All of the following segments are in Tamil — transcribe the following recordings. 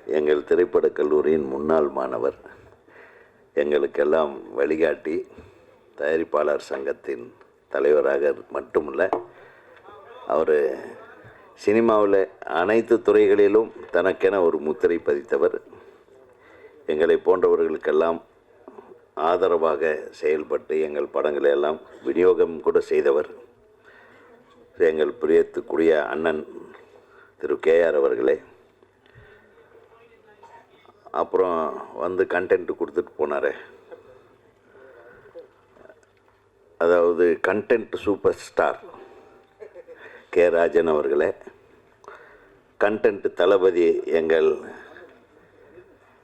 எங்கள் திரைப்படக் கல்லூரியின் முன்னாள் மாணவர், எங்களுக்கெல்லாம் வழிகாட்டி, தயாரிப்பாளர் சங்கத்தின் தலைவராக மட்டுமல்ல, அவர் சினிமாவில் அனைத்து துறைகளிலும் தனக்கென ஒரு முத்திரை பதித்தவர். எங்களை போன்றவர்களுக்கெல்லாம் ஆதரவாக செயல்பட்டு எங்கள் படங்களை எல்லாம் விநியோகம் கூட செய்தவர். எங்கள் பிரியத்துக்குரிய அண்ணன் திரு KR அவர்களே. அப்புறம் வந்து கண்டென்ட் கொடுத்துட்டு போனார். அதாவது கண்டென்ட் சூப்பர் ஸ்டார் ராஜன் அவர்களே. கண்டென்ட் தளபதி எங்கள்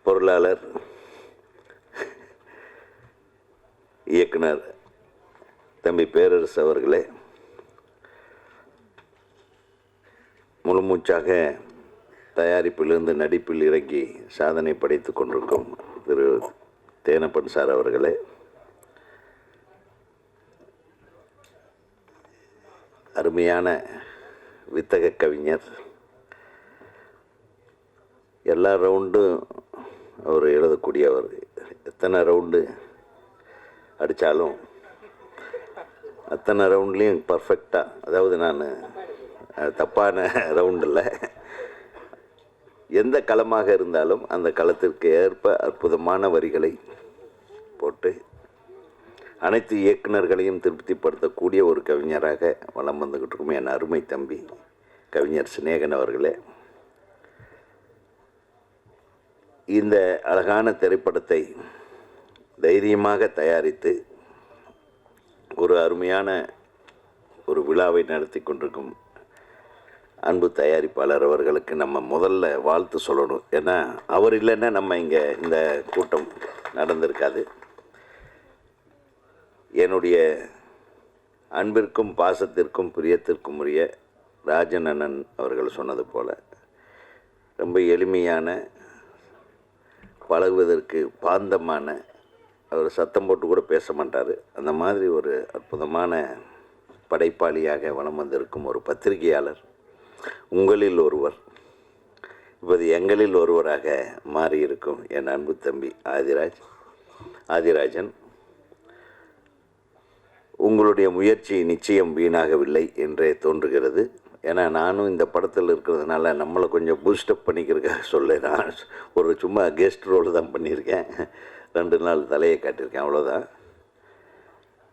பொருளாளர் இயக்குனர் தம்பி பேரரசு அவர்களே. முழுமூச்சாக தயாரிப்பிலிருந்து நடிப்பில் இறங்கி சாதனை படைத்து கொண்டிருக்கும் திரு தேனப்பன் சார் அவர்களே. அருமையான வித்தக கவிஞர். எல்லா ரவுண்டும் அவர் எழுதக்கூடியவர். எத்தனை ரவுண்டு அடித்தாலும் அத்தனை ரவுண்ட்லேயும் பர்ஃபெக்டாக, அதாவது நான் தப்பான ரவுண்டில் எந்த களமாக இருந்தாலும் அந்த களத்திற்கு ஏற்ப அற்புதமான வரிகளை போட்டு அனைத்து இயக்குநர்களையும் திருப்திப்படுத்தக்கூடிய ஒரு கவிஞராக வலம் வந்துக்கிட்டு இருக்கும் என் அருமை தம்பி கவிஞர் சினேகன் அவர்களே. இந்த அழகான திரைப்படத்தை தைரியமாக தயாரித்து ஒரு அருமையான ஒரு விழாவை நடத்தி கொண்டிருக்கும் அன்பு தயாரிப்பாளர் அவர்களுக்கு நம்ம முதல்ல வாழ்த்து சொல்லணும். ஏன்னா அவர் இல்லைன்னா நம்ம இங்கே இந்த கூட்டம் நடந்திருக்காது. என்னுடைய அன்பிற்கும் பாசத்திற்கும் பிரியத்திற்கும் உரிய ராஜன் அண்ணன் அவர்கள் சொன்னது போல் ரொம்ப எளிமையான, பழகுவதற்கு பாந்தமான, அவர் சத்தம் போட்டு கூட பேச மாட்டார். அந்த மாதிரி ஒரு அற்புதமான படைப்பாளியாக வலம் வந்திருக்கும் ஒரு பத்திரிகையாளர், உங்களில் ஒருவர், இப்போது எங்களில் ஒருவராக மாறியிருக்கும் என் அன்பு தம்பி ஆதிராஜன். உங்களுடைய முயற்சி நிச்சயம் வீணாகவில்லை என்றே தோன்றுகிறது. ஏன்னா நானும் இந்த படத்தில் இருக்கிறதுனால நம்மளை கொஞ்சம் பூஸ்டப் பண்ணிக்கிறதுக்காக சொல்லுறேன். ஒரு சும்மா கெஸ்ட் ரோல் தான் பண்ணியிருக்கேன். 2 நாள் தலையை காட்டியிருக்கேன், அவ்வளோதான்.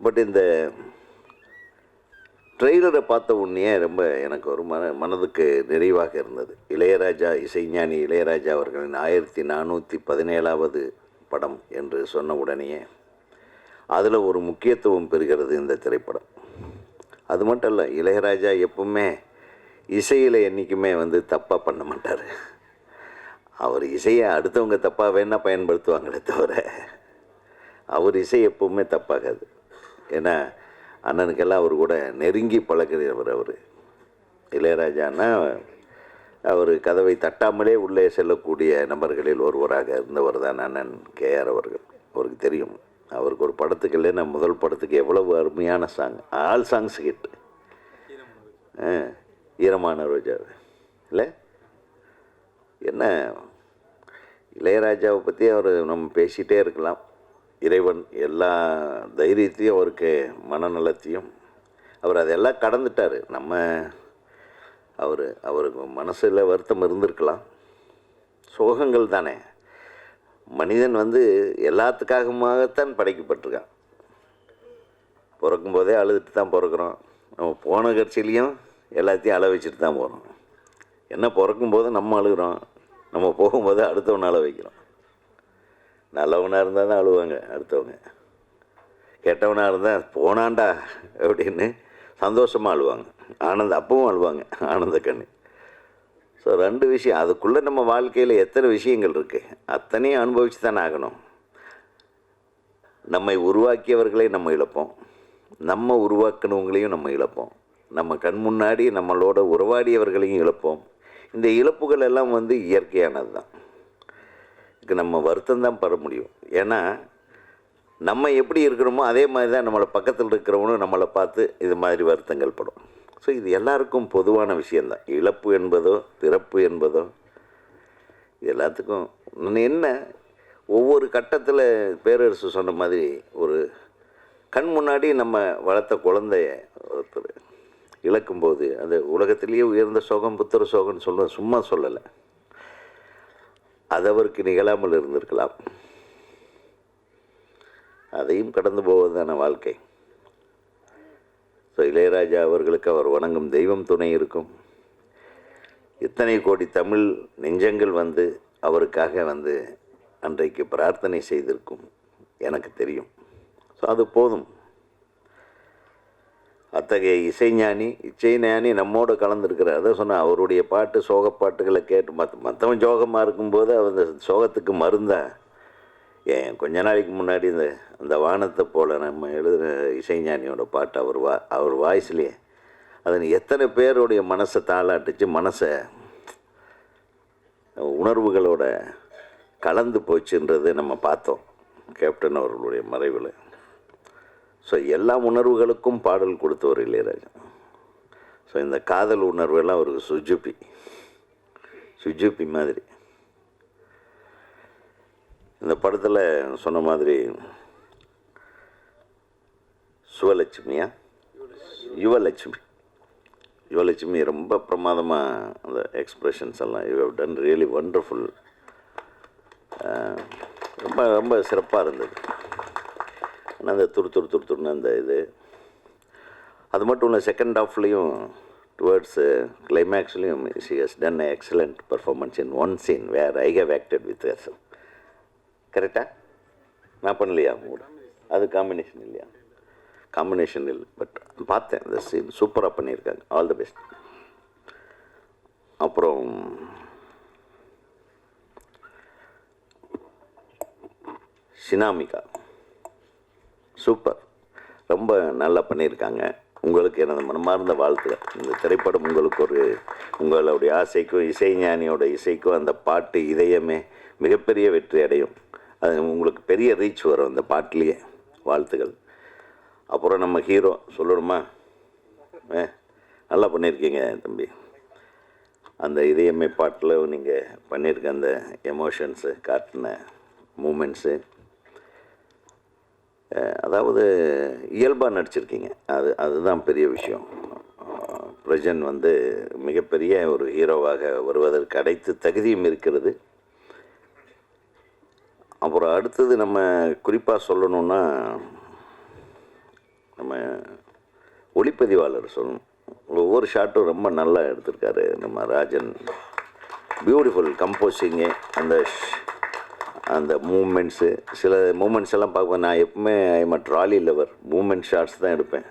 பட் இந்த ட்ரெய்லரை பார்த்த உடனே ரொம்ப எனக்கு ஒரு மனதுக்கு நிறைவாக இருந்தது. இளையராஜா, இசைஞானி இளையராஜா அவர்களின் 1417வது படம் என்று சொன்ன உடனேயே அதில் ஒரு முக்கியத்துவம் பெறுகிறது இந்த திரைப்படம். அது மட்டும் இல்லை, இளையராஜா எப்பவுமே இசையில் என்றைக்குமே தப்பாக பண்ண மாட்டார். அவர் இசையை அடுத்தவங்க தப்பாக வேணால் பயன்படுத்துவாங்களே தவிர அவர் இசை எப்பவுமே தப்பாகாது. ஏன்னா அண்ணனுக்கெல்லாம் அவர் கூட நெருங்கி பழகிறவர். அவர் இளையராஜான்னா அவர் கதவை தட்டாமலே உள்ளே செல்லக்கூடிய நபர்களில் ஒருவராக இருந்தவர் தான் அண்ணன் KR அவர்கள். அவருக்கு தெரியும், அவருக்கு ஒரு படத்துக்கு இல்லைன்னா முதல் படத்துக்கு எவ்வளவு அருமையான சாங், ஆல் சாங்ஸ் ஹிட். ஈரமான ரோஜா இல்லை என்ன, இளையராஜாவை பற்றி அவர் நம்ம பேசிகிட்டே இருக்கலாம். இறைவன் எல்லா தைரியத்தையும் அவருக்கு, மனநலத்தையும், அவர் அதெல்லாம் கடந்துட்டார். அவருக்கு மனசில் வருத்தம் இருந்திருக்கலாம், சோகங்கள் தானே. மனிதன் எல்லாத்துக்காகத்தான் படைக்கப்பட்டிருக்கான். பிறக்கும்போதே அழுதுட்டு தான் பிறக்கிறோம். நம்ம போன கட்சியிலையும் எல்லாத்தையும் அழ வச்சுட்டு தான் போகிறோம். என்ன, பிறக்கும்போது நம்ம அழுகிறோம், நம்ம போகும்போது அடுத்தவனை அழ வைக்கிறோம். நல்லவனாக இருந்தால் தான் அழுவாங்க அடுத்தவங்க, கெட்டவனாக இருந்தால் போனாண்டா அப்படின்னு சந்தோஷமாக அழுவாங்க, அப்பவும் அழுவாங்க, ஆனந்த கண்ணு. ஸோ 2 விஷயம், அதுக்குள்ளே நம்ம வாழ்க்கையில் எத்தனை விஷயங்கள் இருக்குது, அத்தனையும் அனுபவித்து தானே ஆகணும். நம்மை உருவாக்கியவர்களை நம்ம இழப்போம், நம்ம உருவாக்கினவங்களையும் நம்ம இழப்போம், நம்ம கண் முன்னாடி நம்மளோட உறவாடியவர்களையும் இழப்போம். இந்த இழப்புகள் எல்லாம் இயற்கையானது தான். இதுக்கு நம்ம வருத்தம் தான் பெற முடியும். ஏன்னா நம்ம எப்படி இருக்கிறோமோ அதே மாதிரி தான் நம்மளை பக்கத்தில் இருக்கிறவனும் நம்மளை பார்த்து இது மாதிரி வருத்தங்கள் படும். ஸோ இது எல்லாருக்கும் பொதுவான விஷயந்தான். இழப்பு என்பதோ பிறப்பு என்பதோ எல்லாத்துக்கும் என்ன ஒவ்வொரு கட்டத்தில் பேரரசு சொன்ன மாதிரி ஒரு கண் முன்னாடி நம்ம வளர்த்த குழந்தைய ஒருத்தர் இழக்கும்போது அந்த உலகத்திலேயே உயர்ந்த சோகம் புத்திர சோகம்னு சும்மா சொல்லலை, அது அவருக்கு நிகழாமல் இருந்திருக்கலாம். அதையும் கடந்து போவதுதான வாழ்க்கை. ஸோ இளையராஜா அவர்களுக்கு அவர் வணங்கும் தெய்வம் துணை இருக்கும். எத்தனை கோடி தமிழ் நெஞ்சங்கள் வந்து அவருக்காக வந்து அன்றைக்கு பிரார்த்தனை செய்திருக்கும் எனக்கு தெரியும். ஸோ அது போதும். அத்தகைய இசைஞானி நம்மோடு கலந்துருக்கிறார். அதை சொன்னால் அவருடைய பாட்டு சோகப்பாட்டுகளை கேட்டு மற்றவன் சோகமாக இருக்கும்போது அந்த சோகத்துக்கு மருந்தா ஏன் கொஞ்ச நாளைக்கு முன்னாடி அந்த வானத்தை போல் நம்ம எழுதுகிற இசைஞானியோட பாட்டு அவர் வாய்ஸ்லேயே அது எத்தனை பேருடைய மனசை தாளாட்டுச்சு, மனசை உணர்வுகளோட கலந்து போச்சுன்றது நம்ம பார்த்தோம் கேப்டன் அவர்களுடைய மறைவில். ஸோ எல்லா உணர்வுகளுக்கும் பாடல் கொடுத்தவர் இளையராஜா. ஸோ இந்த காதல் உணர்வெல்லாம் அவருக்கு சுஜுப்பி மாதிரி. இந்த படத்தில் சொன்ன மாதிரி யுவலட்சுமி ரொம்ப பிரமாதமாக அந்த எக்ஸ்ப்ரெஷன்ஸ் எல்லாம் you have done really wonderful. ரொம்ப ரொம்ப சிறப்பாக இருந்தது. ஆனால் அந்த துருன்னு அந்த இது அது மட்டும் இல்லை, செகண்ட் ஹாஃப்லேயும் டுவர்ட்ஸ் கிளைமேக்ஸ்லேயும் she has done excellent performance in one scene where I have acted with her. கரெக்டாக நான் பண்ணலையா? அது காம்பினேஷன் இல்லையா? காம்பினேஷன் இல்லை, பட் பார்த்தேன் இந்த சீன் சூப்பராக பண்ணியிருக்காங்க. All the best. அப்புறம் சினாமிகா சூப்பர், ரொம்ப நல்லா பண்ணியிருக்காங்க. உங்களுக்கு எனது மனமார்ந்த வாழ்த்துக்கள். இந்த திரைப்படம் உங்களுக்கு உங்களுடைய ஆசைக்கும் இசைஞானியோட இசைக்கும் அந்த பாட்டு இதயமே மிகப்பெரிய வெற்றி அடையும். அது உங்களுக்கு பெரிய ரீச் வரும் அந்த பாட்டிலேயே. வாழ்த்துக்கள். அப்புறம் நம்ம ஹீரோ சொல்லணுமா? நல்லா பண்ணியிருக்கீங்க தம்பி. அந்த இதயமே பாட்டில் நீங்கள் பண்ணியிருக்க அந்த எமோஷன்ஸு காட்டின மூமெண்ட்ஸு, அதாவது இயல்பாக நடிச்சிருக்கீங்க. அதுதான் பெரிய விஷயம். பிரஜன் வந்து மிகப்பெரிய ஒரு ஹீரோவாக வருவதற்கு அனைத்து தகுதியும் இருக்கிறது. அப்புறம் அடுத்தது நம்ம குறிப்பாக சொல்லணுன்னா நம்ம ஒளிப்பதிவாளர் சொல்லணும். ஒவ்வொரு ஷாட்டும் ரொம்ப நல்லா எடுத்திருக்காரு நம்ம ராஜன். பியூட்டிஃபுல் கம்போசிங்கு, அந்த மூமெண்ட்ஸு. சில மூமெண்ட்ஸ் எல்லாம் பார்ப்பேன். நான் எப்பவுமே I'm a trolley lover. Moment shots தான் எடுப்பேன்.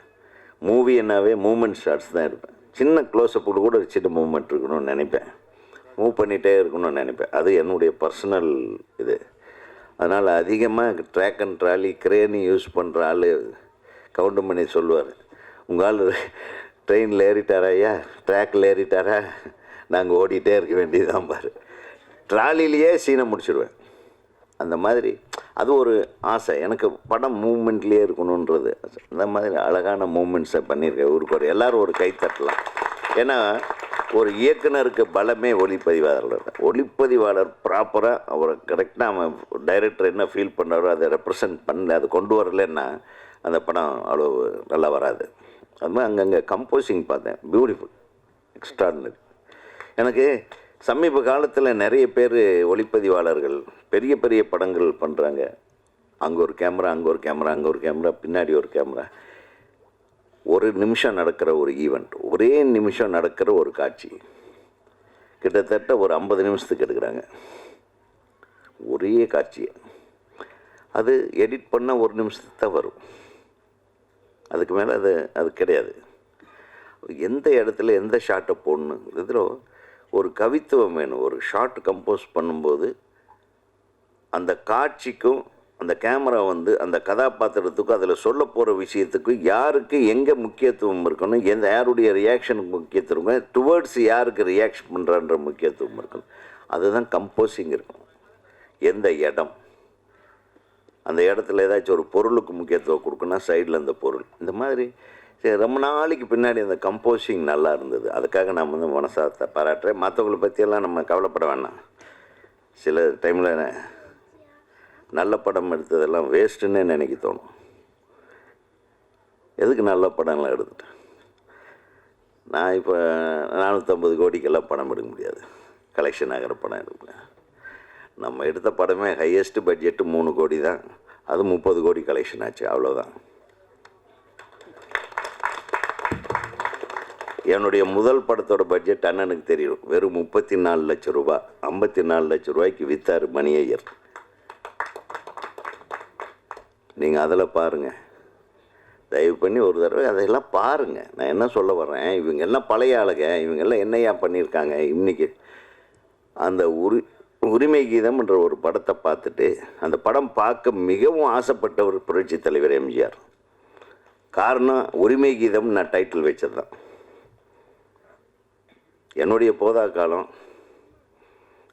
மூவி என்னாவே மூமெண்ட் ஷாட்ஸ் தான் எடுப்பேன். சின்ன க்ளோஸ்அப்பில் கூட ஒரு சின்ன மூமெண்ட் இருக்கணும்னு நினைப்பேன். மூவ் பண்ணிகிட்டே இருக்கணும்னு நினைப்பேன். அது என்னுடைய பர்சனல் இது. அதனால் அதிகமாக ட்ராக் அண்ட் ட்ராலி கிரேனி யூஸ் பண்ணுற ஆள் கவுண்ட் பண்ணி சொல்லுவார், உங்கள் ஆள் ட்ரெயினில் ஏறிட்டாரா, ஐயா ட்ராக்கில் ஏறிட்டாரா, நாங்கள் ஓடிட்டே இருக்க வேண்டியதுதான் பாரு. ட்ராலிலேயே சீனை முடிச்சுடுவேன். அந்த மாதிரி அது ஒரு ஆசை எனக்கு. படம் மூமெண்ட்லேயே இருக்கணுன்றது. அந்த மாதிரி அழகான மூமெண்ட்ஸை பண்ணியிருக்கேன். ஊருக்கு எல்லோரும் ஒரு கை தட்டலாம். ஏன்னா ஒரு இயக்குனருக்கு பலமே ஒளிப்பதிவாளர். ஒளிப்பதிவாளர் ப்ராப்பராக அவரை கரெக்டாக அவன் டைரக்டர் என்ன ஃபீல் பண்ணாரோ அதை ரெப்ரசன்ட் பண்ணல, அதை கொண்டு வரலன்னா அந்த படம் அவ்வளோ நல்லா வராது. அது மாதிரி அங்கங்கே கம்போசிங் பார்த்தேன். Beautiful, extraordinary. எனக்கு சமீப காலத்தில் நிறைய பேர் ஒளிப்பதிவாளர்கள் பெரிய பெரிய படங்கள் பண்ணுறாங்க. அங்கே ஒரு கேமரா, அங்கே ஒரு கேமரா, அங்கே ஒரு கேமரா, பின்னாடி ஒரு கேமரா. ஒரு நிமிஷம் நடக்கிற ஒரு ஈவெண்ட், ஒரே நிமிஷம் நடக்கிற ஒரு காட்சி கிட்டத்தட்ட ஒரு 50 நிமிஷத்துக்கு எடுக்கிறாங்க ஒரே காட்சியை. அது எடிட் பண்ண ஒரு நிமிஷத்துக்கு தான் வரும். அதுக்கு மேலே அது கிடையாது. எந்த இடத்துல எந்த ஷாட்டை போடணும், இதில் ஒரு கவித்துவம் வேணும். ஒரு ஷாட் கம்போஸ் பண்ணும்போது அந்த காட்சிக்கும் அந்த கேமரா வந்து அந்த கதாபாத்திரத்துக்கும் அதில் சொல்ல போகிற விஷயத்துக்கும் யாருக்கு எங்கே முக்கியத்துவம் இருக்கணும், யாருடைய ரியாக்ஷனுக்கு முக்கியத்துவம், டுவர்ட்ஸ் யாருக்கு ரியாக்ஷன் பண்ணுறான்ற முக்கியத்துவம் இருக்கணும். அதுதான் கம்போஸிங் இருக்கும். எந்த இடம், அந்த இடத்துல ஏதாச்சும் ஒரு பொருளுக்கு முக்கியத்துவம் கொடுக்கணும், சைடில் அந்த பொருள். இந்த மாதிரி ரொம்ப நாளைக்கு பின்னாடி அந்த கம்போஸிங் நல்லா இருந்தது. அதுக்காக நான் வந்து மனசார்த்த பாராட்டுறேன். மற்றவங்களை பற்றியெல்லாம் நம்ம கவலைப்பட வேண்டாம். சில டைமில் நல்ல படம் எடுத்ததெல்லாம் வேஸ்ட்டுன்னே நினைக்க தோணும். எதுக்கு நல்ல படம்லாம் எடுத்துட்டேன்? நான் இப்போ 450 கோடிக்கெல்லாம் படம் எடுக்க முடியாது, கலெக்ஷன் ஆகிற படம் எடுப்பேன். நம்ம எடுத்த படமே ஹையஸ்ட் பட்ஜெட்டு 3 கோடி தான், அது 30 கோடி கலெக்ஷன் ஆச்சு, அவ்வளோதான். என்னுடைய முதல் படத்தோட பட்ஜெட் அண்ணனுக்கு தெரியும், வெறும் 34 லட்சம் ரூபா. 54 லட்சம் ரூபாய்க்கு விற்றார் மணி ஐயர். நீங்கள் அதில் பாருங்கள், தயவு பண்ணி ஒரு தடவை அதையெல்லாம் பாருங்கள். நான் என்ன சொல்ல வர்றேன், இவங்கெல்லாம் பழைய ஆளுங்க, இவங்கெல்லாம் என்னையா பண்ணியிருக்காங்க. இன்றைக்கி அந்த உரிமை கீதம்ன்ற ஒரு படத்தை பார்த்துட்டு, அந்த படம் பார்க்க மிகவும் ஆசைப்பட்ட ஒரு புரட்சி தலைவர் எம்ஜிஆர். காரணம், உரிமை கீதம் நான் டைட்டில் வச்சது தான். என்னுடைய போதா காலம்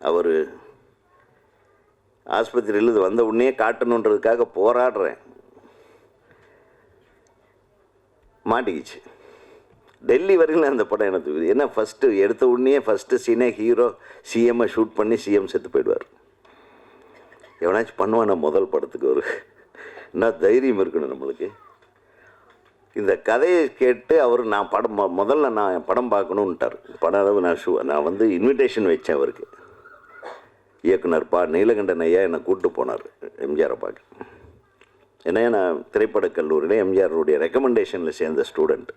அவர் ஆஸ்பத்திரியில் இது வந்த உடனே காட்டணுன்றதுக்காக போராடுறேன், மாட்டிக்கிச்சு. டெல்லி வரையில் அந்த படம் எனக்கு ஏன்னா ஃபஸ்ட்டு எடுத்த உடனே ஃபஸ்ட்டு சீனே ஹீரோ சிஎம்மை ஷூட் பண்ணி சிஎம் செத்து போயிடுவார். எவனாச்சும் பண்ணுவானா முதல் படத்துக்கு? ஒரு என்ன தைரியம் இருக்கணும் நம்மளுக்கு. இந்த கதையை கேட்டு அவர் நான் முதல்ல நான் படம் பார்க்கணுன்ட்டார். படம் நான் வந்து இன்விடேஷன் வச்சேன் அவருக்கு. இயக்குனர் நீலகண்டன் ஐயா என்னை கூப்பிட்டு போனார் எம்ஜிஆரை பார்க்க. ஏன்னா நான் திரைப்படக் கல்லூரியில் எம்ஜிஆருடைய ரெக்கமெண்டேஷனில் சேர்ந்த ஸ்டூடெண்ட்.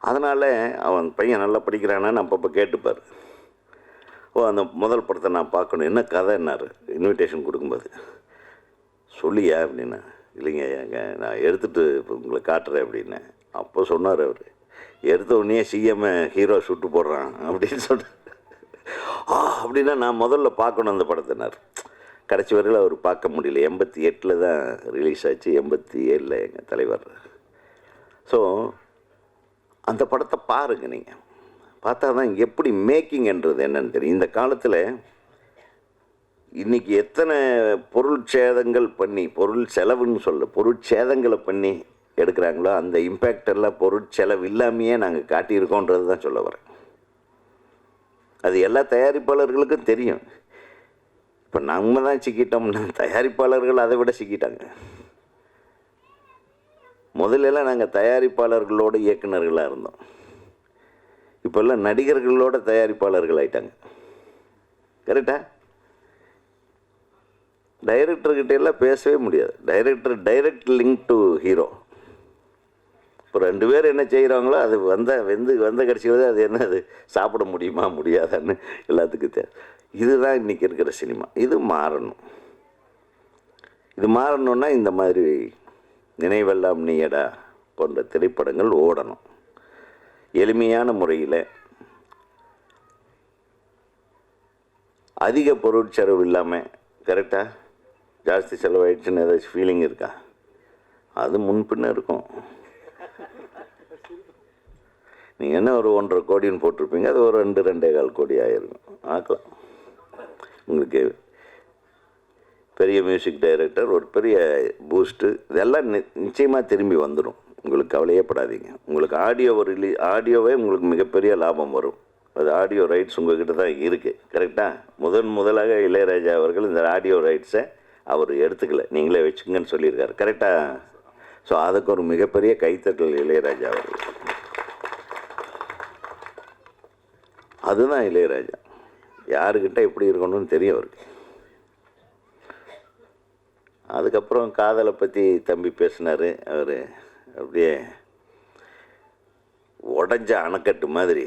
அதனால் அவன் பையன் நல்லா படிக்கிறானான்னு அப்பப்போ கேட்டுப்பார். அந்த முதல் படத்தை நான் பார்க்கணும், என்ன கதைன்னாரு இன்விடேஷன் கொடுக்கும்போது. சொல்லியா அப்படின்னா, இல்லைங்க ஏங்க நான் எடுத்துகிட்டு உங்களை காட்டுறேன் அப்படின்னேன். அப்போ சொன்னார் அவர், எடுத்த உடனே சிஎம்மை ஹீரோ சுட்டு போடுறான் அப்படின்னு சொன்னார். அப்படின்னா நான் முதல்ல பார்க்கணும் அந்த படத்தினார். கடைசி வரையில் அவர் பார்க்க முடியல. 88 தான் ரிலீஸ் ஆச்சு, 87 எங்கள் தலைவர். ஸோ அந்த படத்தை பாருங்கள், நீங்கள் பார்த்தா தான் எப்படி மேக்கிங்ன்றது என்னன்னு தெரியும். இந்த காலத்தில் இன்றைக்கி எத்தனை பொருட்சேதங்கள் பண்ணி, பொருட்சேதங்களை பண்ணி எடுக்கிறாங்களோ அந்த இம்பேக்ட் எல்லாம் பொருட்செலவு இல்லாமையே நாங்கள் காட்டியிருக்கோன்றது தான் சொல்ல வரேன். அது எல்லா தயாரிப்பாளர்களுக்கும் தெரியும். இப்போ நம்ம தான் சிக்கிட்டோம்னா தயாரிப்பாளர்கள் அதை விட சிக்கிட்டாங்க. முதல்லலாம் நாங்கள் தயாரிப்பாளர்களோட இயக்குநர்களாக இருந்தோம். இப்போல்லாம் நடிகர்களோட தயாரிப்பாளர்கள் ஆயிட்டாங்க. கரெக்டா? டைரக்டர்கிட்ட எல்லாம் பேசவே முடியாது. Direct link to hero. இப்போ 2 பேர் என்ன செய்கிறாங்களோ அது வந்த கடைசியில் அது என்ன, அது சாப்பிட முடியுமா முடியாதான்னு எல்லாத்துக்கும் தேவை. இதுதான் இன்றைக்கி இருக்கிற சினிமா. இது மாறணும். இது மாறணுன்னா இந்த மாதிரி நினைவெல்லாம் நீயடா போன்ற திரைப்படங்கள் ஓடணும். எளிமையான முறையில், அதிக பொருட்செலவு இல்லாமல். கரெக்டாக? ஜாஸ்தி செலவாயிடுச்சுன்னு ஏதாச்சும் ஃபீலிங் இருக்கா? அது முன்பின்ன இருக்கும். நீங்கள் என்ன ஒரு 1.5 கோடின்னு போட்டிருப்பீங்க, அது ஒரு 2-2.25 கோடி ஆகிருக்கும். ஆக்கலாம். உங்களுக்கு பெரிய மியூசிக் டைரக்டர், ஒரு பெரிய பூஸ்ட்டு, இதெல்லாம் நிச்சயமாக திரும்பி வந்துடும். உங்களுக்கு கவலையே படாதீங்க. உங்களுக்கு ஆடியோவே உங்களுக்கு மிகப்பெரிய லாபம் வரும். அது ஆடியோ ரைட்ஸ் உங்கள்கிட்ட தான் இருக்குது. கரெக்டாக? முதலாக இளையராஜா அவர்கள் இந்த ஆடியோ ரைட்ஸை அவர் எடுத்துக்கல, நீங்களே வச்சுக்கங்கன்னு சொல்லியிருக்காரு. கரெக்டாக? ஸோ அதுக்கு ஒரு மிகப்பெரிய கைத்தட்டல் இளையராஜா அவர்கள். அதுதான் இளையராஜா. யாருக்கிட்ட எப்படி இருக்கணும்னு தெரியும் அவருக்கு. அதுக்கப்புறம் காதலை பற்றி தம்பி பேசினார். அவர் அப்படியே உடஞ்ச அணைக்கட்டு மாதிரி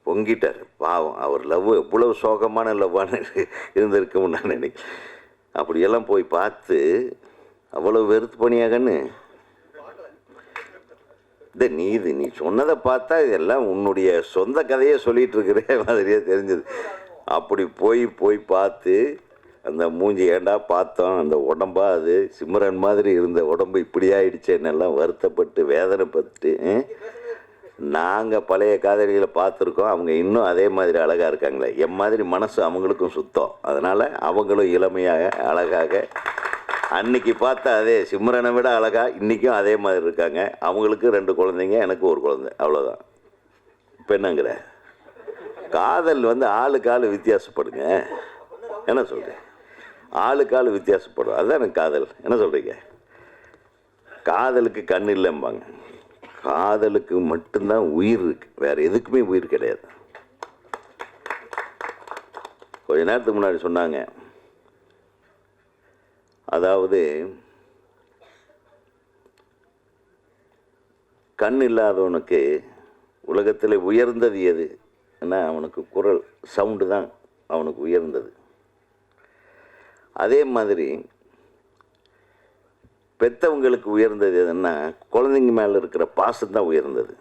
பொங்கிட்டார். பாவம், அவர் லவ் எவ்வளவு சோகமான லவ்வான இருந்திருக்கும்னு நான் நினைக்கிறேன். அப்படியெல்லாம் போய் பார்த்து அவ்வளோ வெறுத்து பண்ணியாகன்னு நீ சொன்னதை பார்த்தா இதெல்லாம் உன்னுடைய சொந்த கதையை சொல்லிகிட்டு இருக்கிற மாதிரியே தெரிஞ்சது. அப்படி போய் பார்த்து அந்த மூஞ்சி ஏண்டா பார்த்தோம், அந்த உடம்பா அது சிம்ரன் மாதிரி இருந்த உடம்பு இப்படி ஆயிடுச்சேன்னெல்லாம் வருத்தப்பட்டு வேதனைப்பட்டு. நாங்கள் பழைய காதலிகளை பார்த்துருக்கோம், அவங்க இன்னும் அதே மாதிரி அழகாக இருக்காங்களே. என் மாதிரி மனசு அவங்களுக்கும் சுத்தம். அதனால் அவங்களும் இளமையாக அழகாக, அன்னைக்கு பார்த்தா அதே சிம்ரனை விட அழகாக இன்றைக்கும் அதே மாதிரி இருக்காங்க. அவங்களுக்கு 2 குழந்தைங்க, எனக்கு ஒரு குழந்தை, அவ்வளோதான். இப்போ என்னங்கிற காதல் ஆளுக்கு ஆள் வித்தியாசப்படுங்க. என்ன சொல்கிறேன்? ஆளுக்கு ஆள் வித்தியாசப்படும். அதுதான் எனக்கு காதல். என்ன சொல்கிறீங்க? காதலுக்கு கண் இல்லைம்பாங்க. காதலுக்கு மட்டும்தான் உயிர் இருக்கு, வேற எதுக்குமே உயிர் கிடையாது. கொஞ்ச நேரத்துக்கு முன்னாடி சொன்னாங்க, அதாவது கண் இல்லாதவனுக்கு உலகத்தில் உயர்ந்தது எது? ஏன்னா அவனுக்கு குரல் சவுண்டு தான் அவனுக்கு உயர்ந்தது. அதே மாதிரி பெற்றவங்களுக்கு உயர்ந்தது எதுன்னா குழந்தைங்க மேலே இருக்கிற பாசம் தான் உயர்ந்தது.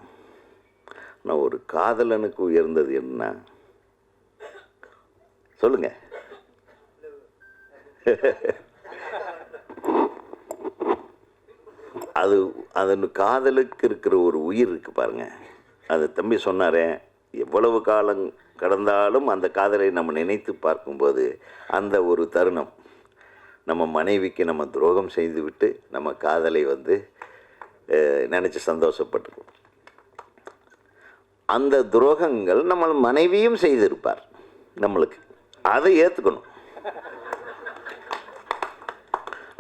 ஆனால் ஒரு காதலனுக்கு உயர்ந்தது என்ன சொல்லுங்க? அது காதலுக்கு இருக்கிற ஒரு உயிர் இருக்கு பாருங்க. அது தம்பி சொன்னாரே, எவ்வளவு காலம் கடந்தாலும் அந்த காதலை நம்ம நினைத்து பார்க்கும்போது அந்த ஒரு தருணம், நம்ம மனைவிக்கு நம்ம துரோகம் செய்துவிட்டு நம்ம காதலை நினச்சி சந்தோஷப்பட்டுருக்கோம். அந்த துரோகங்கள் நம்ம மனைவியும் செய்திருப்பார் நம்மளுக்கு, அதை ஏற்றுக்கணும்.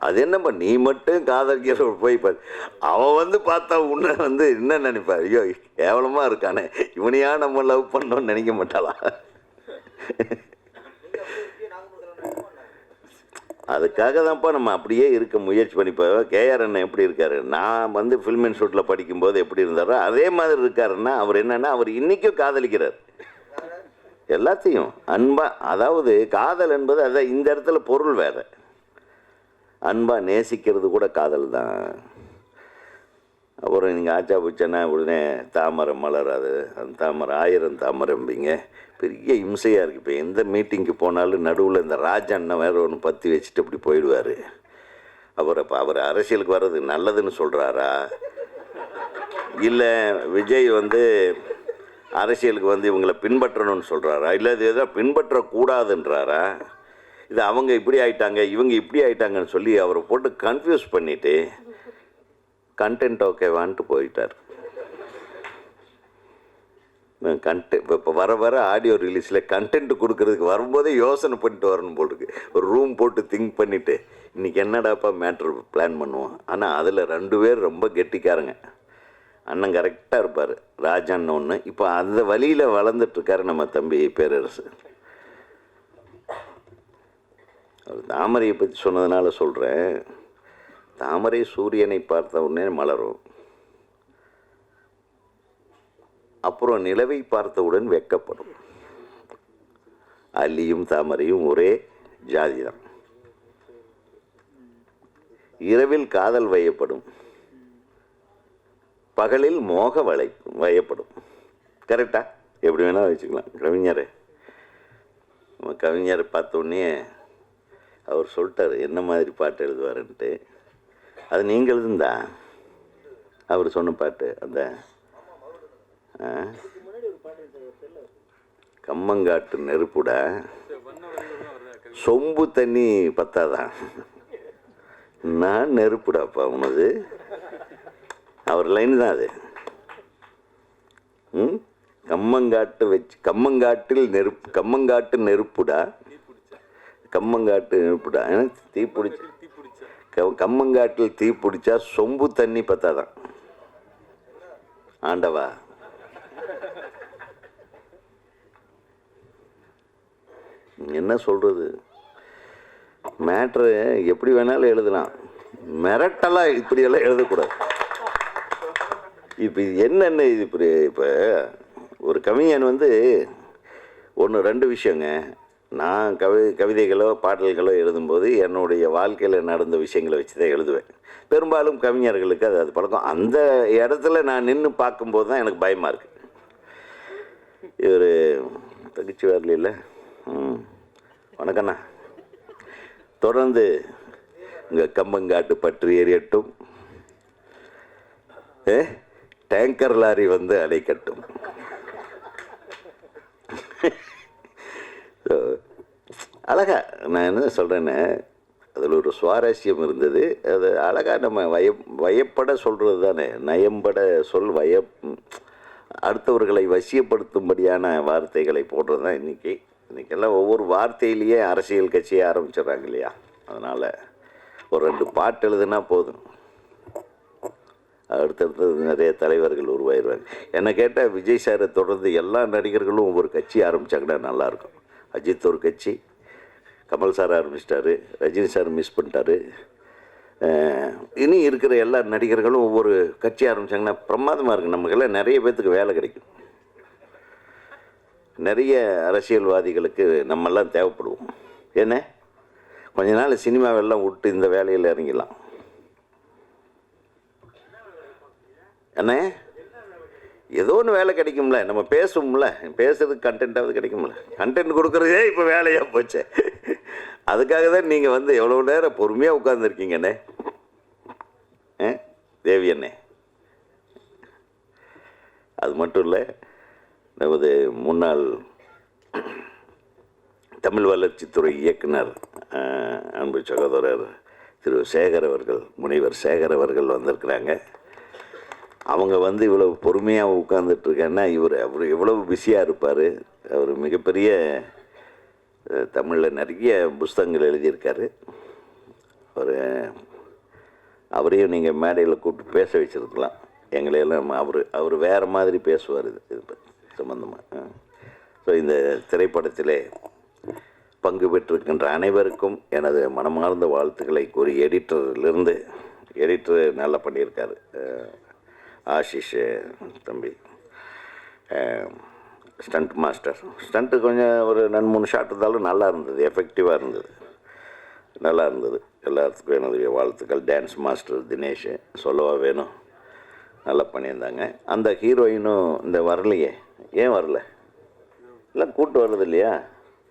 அது என்னப்பா நீ மட்டும் காதலிக்கிற போய் அவன் பார்த்தா உன்னை என்ன நினைப்பார்? ஐயோ கேவலமாக இருக்கானே, இவனையா நம்ம லவ் பண்ணோன்னு நினைக்க மாட்டாளா? அதுக்காக தான்ப்பா நம்ம அப்படியே இருக்க முயற்சி பண்ணிப்போ. கேஆர் அண்ணன் எப்படி இருக்காரு? நான் ஃபில்ம் இன்ஸ்டியூட்டில் படிக்கும்போது எப்படி இருந்தாரோ அதே மாதிரி இருக்காருன்னா அவர் என்னன்னா அவர் இன்றைக்கும் காதலிக்கிறார் எல்லாத்தையும் அன்பா. அதாவது காதல் என்பது அதான் இந்த இடத்துல பொருள் வேறு. அன்பாக நேசிக்கிறது கூட காதல் தான். அப்புறம் நீங்கள் ஆச்சா பூச்சனா உடனே தாமரை மலராது, அந்த தாமரை 1000 தாமரைம்பிங்க, பெரிய இம்சையாக இருக்குது. இப்போ எந்த மீட்டிங்க்கு போனாலும் நடுவில் இந்த ராஜண்ணன் வேறு ஒன்று பற்றி வச்சுட்டு இப்படி போயிடுவார். அவர் அரசியலுக்கு வர்றது நல்லதுன்னு சொல்கிறாரா, இல்லை விஜய் அரசியலுக்கு இவங்களை பின்பற்றணும்னு சொல்கிறாரா, இல்லை இது எதாவது பின்பற்றக்கூடாதுன்றாரா, இது அவங்க இப்படி ஆயிட்டாங்க இவங்க இப்படி ஆயிட்டாங்கன்னு சொல்லி அவரை போட்டு கன்ஃபியூஸ் பண்ணிவிட்டு கண்டென்ட் ஓகேவான்ட்டு போயிட்டார். இப்போ வர ஆடியோ ரிலீஸில் கண்டென்ட் கொடுக்கறதுக்கு வரும்போதே யோசனை பண்ணிட்டு வரணும் போல் இருக்கு. ஒரு ரூம் போட்டு திங்க் பண்ணிவிட்டு இன்றைக்கி என்னடாப்பா மேட்ரு பிளான் பண்ணுவோம். ஆனால் அதில் 2 பேர் ரொம்ப கெட்டிக்காரங்க. அண்ணன் கரெக்டாக இருப்பார், ராஜான்னு ஒன்று. இப்போ அந்த வழியில் வளர்ந்துட்டுருக்காரு நம்ம தம்பி பேரரசு. தாமரையை பற்றி சொன்னதுனால சொல்கிறேன். தாமரை சூரியனை பார்த்த உடனே மலரும், அப்புறம் நிலவை பார்த்தவுடன் வெட்கப்படும். அல்லியும் தாமரையும் ஒரே ஜாதி தான். இரவில் காதல் வயப்படும், பகலில் மோக வயப்படும். கரெக்டா? எப்படி வேணால் வச்சுக்கலாம். கவிஞர் நம்ம கவிஞரை பார்த்தோன்னே அவர் சொல்லிட்டார் என்ன மாதிரி பாட்டு எழுதுவாருன்ட்டு. அது நீங்கள் எழுதுந்தா அவர் சொன்ன பாட்டு அந்த கம்மங்காட்டு நெருப்புட சொம்பு தண்ணி பத்தாதான், நான் நெருப்புடாப்பா உனது. அவர் லைன் தான் அது. கம்மங்காட்டு நெருப்புடா, கம்மங்காட்டு நெருப்புடா, தீ பிடிச்சி கம்மங்காட்டில் தீ பிடிச்சா சொம்பு தண்ணி பத்தாதான். ஆண்டவா, என்ன சொல்றது? மேட்ரு எப்படி வேணாலும் எழுதலாம், மிரட்டலாம் இப்படியெல்லாம் எழுதக்கூடாது. இப்போ என்னென்ன இது இப்படி? இப்போ ஒரு கவிஞன் 1-2 விஷயங்க. நான் கவிதைகளோ பாடல்களோ எழுதும்போது என்னுடைய வாழ்க்கையில் நடந்த விஷயங்களை வச்சு தான் எழுதுவேன். பெரும்பாலும் கவிஞர்களுக்கு அது பழக்கம். அந்த இடத்துல நான் நின்று பார்க்கும்போது தான் எனக்கு பயமாக இருக்குது. இவர் தகிச்சு வரல. வணக்கண்ணா. தொடர்ந்து உங்கள் கம்பங்காட்டு பற்றி எரியட்டும், டேங்கர் லாரி அடைக்கட்டும். அழகா நான் என்ன சொல்கிறேன்னு, அதில் ஒரு சுவாரஸ்யம் இருந்தது. அது அழகாக நம்ம வயப்பட சொல்கிறது தானே, நயம்பட அடுத்தவர்களை வசியப்படுத்தும்படியான வார்த்தைகளை போடுறது தான் இன்றைக்கி இன்றைக்கெல்லாம் ஒவ்வொரு வார்த்தையிலேயே அரசியல் கட்சியை ஆரம்பிச்சிடுறாங்க இல்லையா? அதனால் ஒரு 2 பாட்டு எழுதுனா போதும், அடுத்தடுத்து நிறைய தலைவர்கள் உருவாயிடுவாங்க. என்னை கேட்டால் விஜய் சாரை தொடர்ந்து எல்லா நடிகர்களும் ஒவ்வொரு கட்சி ஆரம்பித்தாங்கன்னா நல்லாயிருக்கும். அஜித் ஒரு கட்சி, கமல் சார் ஆரம்பிச்சிட்டாரு, ரஜினி சார் மிஸ் பண்ணிட்டாரு. இனி இருக்கிற எல்லா நடிகர்களும் ஒவ்வொரு கட்சி ஆரம்பித்தாங்கன்னா பிரமாதமாக இருக்குது. நமக்கெல்லாம் நிறைய பேர்த்துக்கு வேலை கிடைக்கும். நிறைய அரசியல்வாதிகளுக்கு நம்மெல்லாம் தேவைப்படுவோம். என்ன கொஞ்ச நாள் சினிமாவெல்லாம் விட்டு இந்த வேலையில் இறங்கிடலாம். என்ன ஏதோ ஒன்று வேலை கிடைக்கும்ல, நம்ம பேசுவோம்ல, பேசுறதுக்கு கண்டென்ட்டாவது கிடைக்கும்ல. கண்டென்ட் கொடுக்குறதே இப்போ வேலையாக போச்சு. அதுக்காக தான் நீங்கள் வந்து எவ்வளோ நேரம் பொறுமையாக உட்காந்துருக்கீங்கண்ணே. தேவி அண்ணே, அது மட்டும் இல்லை, நமது முன்னாள் தமிழ் வளர்ச்சித்துறை இயக்குனர் அன்பு சகோதரர் திரு சேகர் அவர்கள், முனைவர் சேகர் அவர்கள் வந்திருக்கிறாங்க. அவங்க வந்து இவ்வளவு பொறுமையாக உட்கார்ந்துட்டுருக்கேன்னா அவர் எவ்வளவு பிஸியாக இருப்பார். அவர் மிகப்பெரிய தமிழில் நிறைய புஸ்தகங்கள் எழுதியிருக்காரு. அவரையும் நீங்கள் மேடையில் கூப்பிட்டு பேச வச்சுருக்கலாம். எங்களையெல்லாம் அவர் வேறு மாதிரி பேசுவார் இது சம்பந்தமாக. ஸோ இந்த திரைப்படத்திலே பங்கு பெற்றிருக்கின்ற அனைவருக்கும் எனது மனமார்ந்த வாழ்த்துக்களை கூறி, எடிட்டர் நல்லா பண்ணியிருக்காரு ஆஷிஷ் தம்பி. ஸ்டண்ட் மாஸ்டர், ஸ்டண்ட்டு கொஞ்சம் ஒரு 2-3 ஷாட் இருந்தாலும் நல்லா இருந்தது, எஃபெக்டிவாக இருந்தது, நல்லா இருந்தது. எல்லாத்துக்கும் எனது வாழ்த்துக்கள். டான்ஸ் மாஸ்டர் தினேஷ் சொல்லவா வேணும், நல்லா பண்ணியிருந்தாங்க. அந்த ஹீரோயினும் இந்த வரலையே, ஏன் வரல? எல்லாம் கூட்டு வர்றது இல்லையா?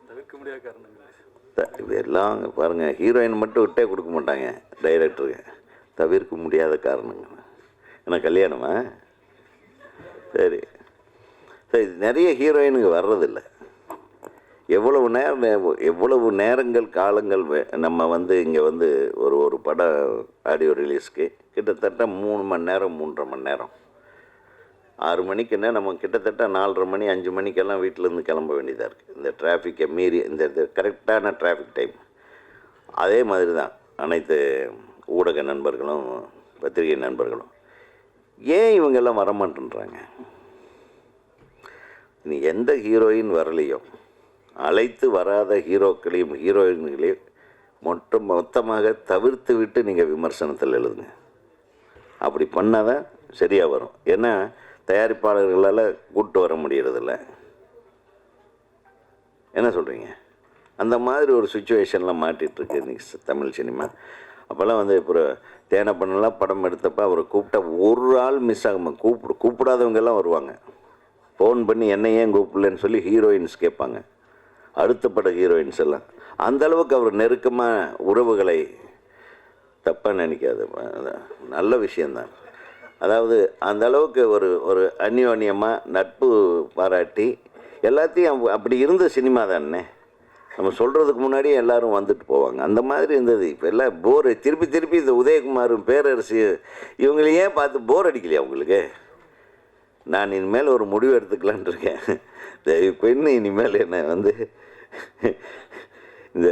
தவிர்க்க முடியாத காரணங்கள் இது எல்லாம். பாருங்கள், ஹீரோயின் மட்டும் விட்டே கொடுக்க மாட்டாங்க டைரக்டருக்கு. தவிர்க்க முடியாத காரணங்கள். ஏன்னா கல்யாணமா? சரி சரி, நிறைய ஹீரோயினுக்கு வர்றதில்லை. எவ்வளவு நேரங்கள் காலங்கள் நம்ம வந்து இங்கே வந்து ஒரு படம் ஆடியோ ரிலீஸ்க்கு கிட்டத்தட்ட 3 மணி நேரம் 3.5 மணி நேரம். 6 மணிக்குன்னா நம்ம கிட்டத்தட்ட 4:30 மணி 5 மணிக்கெல்லாம் வீட்டிலேருந்து கிளம்ப வேண்டியதாக இருக்குது. இந்த டிராஃபிக்கை மீறி, இந்த கரெக்டான டிராஃபிக் டைம். அதே மாதிரி தான் அனைத்து ஊடக நண்பர்களும் பத்திரிகை நண்பர்களும். ஏன் இவங்கெல்லாம் வரமாட்டேன்றாங்க? நீ எந்த ஹீரோயின் வரலையோ, அழைத்து வராத ஹீரோக்களையும் ஹீரோயின்களையும் மொத்தமாக தவிர்த்து விட்டு நீங்கள் விமர்சனத்தில் எழுதுங்க. அப்படி பண்ணால் தான் சரியாக வரும். ஏன்னா தயாரிப்பாளர்களால் கூப்பிட்டு வர முடியறதில்ல. என்ன சொல்கிறீங்க? அந்த மாதிரி ஒரு சுச்சுவேஷன்லாம் மாட்டிகிட்ருக்கு இன்றைக்கி தமிழ் சினிமா. அப்போல்லாம் வந்து இப்போ தேனப்பண்ணெல்லாம் படம் எடுத்தப்போ அவரை கூப்பிட்டா ஒரு ஆள் மிஸ் ஆகாமல் கூப்பிடாதவங்கெல்லாம் வருவாங்க. ஃபோன் பண்ணி என்ன ஏன் கூப்பிடலன்னு சொல்லி ஹீரோயின்ஸ் கேட்பாங்க. அடுத்த பட ஹீரோயின்ஸ் எல்லாம் அந்தளவுக்கு அவர் நெருக்கமாக உறவுகளை தப்பாக நினைக்காது, நல்ல விஷயந்தான். அதாவது அந்த அளவுக்கு ஒரு அந்யோன்யமாக நட்பு பாராட்டி எல்லாத்தையும் அப்படி இருந்த சினிமா தானே. நம்ம சொல்கிறதுக்கு முன்னாடியே எல்லோரும் வந்துட்டு போவாங்க. அந்த மாதிரி இருந்தது. இப்போ எல்லாம் திருப்பி இந்த உதயகுமாரும் பேரரசு இவங்களையே பார்த்து போர் அடிக்கலையா உங்களுக்கு? நான் இனிமேல் ஒரு முடிவு எடுத்துக்கலான் இருக்கேன். பெண்ணு இனிமேல் என்ன வந்து இந்த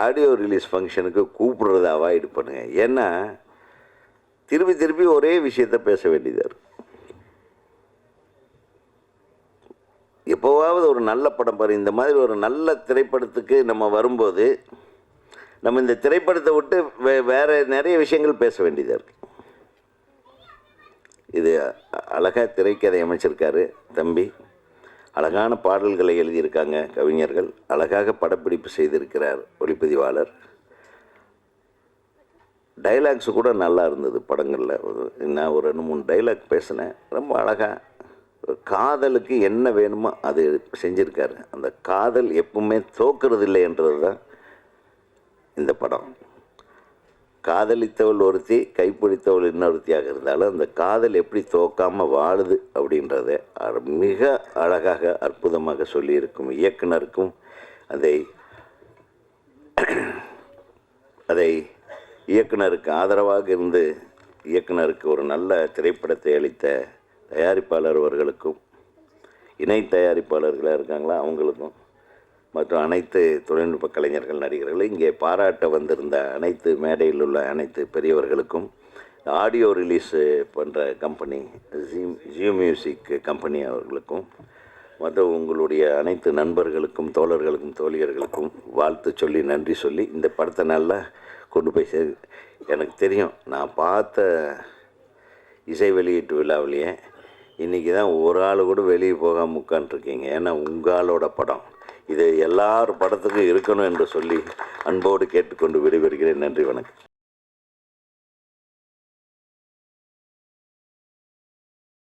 ஆடியோ ரிலீஸ் ஃபங்க்ஷனுக்கு கூப்பிடுறத அவாய்டு பண்ணுங்கள். ஏன்னா திருப்பி ஒரே விஷயத்த பேச வேண்டியதாக இருக்கும். எப்போவாவது ஒரு நல்ல படம் பாரு, இந்த மாதிரி ஒரு நல்ல திரைப்படத்துக்கு நம்ம வரும்போது நம்ம இந்த திரைப்படத்தை விட்டு வேறு நிறைய விஷயங்கள் பேச வேண்டியதாக இருக்குது. இது அழகாக திரைக்கதை அமைச்சிருக்காரு தம்பி. அழகான பாடல்களை எழுதியிருக்காங்க கவிஞர்கள். அழகாக படப்பிடிப்பு செய்திருக்கிறார் ஒளிப்பதிவாளர். டைலாக்ஸு கூட நல்லா இருந்தது படங்களில். நான் ஒரு 2-3 டைலாக் பேசினேன். ரொம்ப அழகாக காதலுக்கு என்ன வேணுமோ அது செஞ்சுருக்காரு. அந்த காதல் எப்பவுமே தோக்கிறது இல்லை என்றது தான் இந்த படம். காதலித்தவள் ஒருத்தி, கைப்பிடித்தவள் இன்னொருத்தியாக இருந்தாலும் அந்த காதல் எப்படி தோக்காமல் வாழுது அப்படின்றத மிக அழகாக அற்புதமாக சொல்லியிருக்கும் இயக்குனருக்கும் அதை இயக்குனருக்கு ஆதரவாக இருந்து இயக்குனருக்கு ஒரு நல்ல திரைப்படத்தை அளித்த தயாரிப்பாளர் அவர்களுக்கும், இணை தயாரிப்பாளர்களாக இருக்காங்களா அவங்களுக்கும் மற்றும் அனைத்து தொழில்நுட்ப கலைஞர்கள், நடிகர்கள், இங்கே பாராட்ட வந்திருந்த அனைத்து மேடையில் உள்ள அனைத்து பெரியவர்களுக்கும், ஆடியோ ரிலீஸ் பண்ணுற கம்பெனி ஜியோ மியூசிக் கம்பெனி அவர்களுக்கும், மற்றும் உங்களுடைய அனைத்து நண்பர்களுக்கும், தோழர்களுக்கும், தோழியர்களுக்கும் வாழ்த்து சொல்லி, நன்றி சொல்லி, இந்த படத்தை நல்லா கொண்டு போய் எனக்கு தெரியும், நான் பார்த்த இசை வெளியீட்டு விழாவிலேயே இன்றைக்கி தான் ஒரு ஆள் கூட வெளியே போகாமல் உட்காந்துருக்கீங்க. ஏன்னா உங்களோட படம் இது எல்லார் படத்துக்கும் இருக்கணும் என்று சொல்லி அன்போடு கேட்டுக்கொண்டு விடைபெறுகிறேன். நன்றி, வணக்கம்.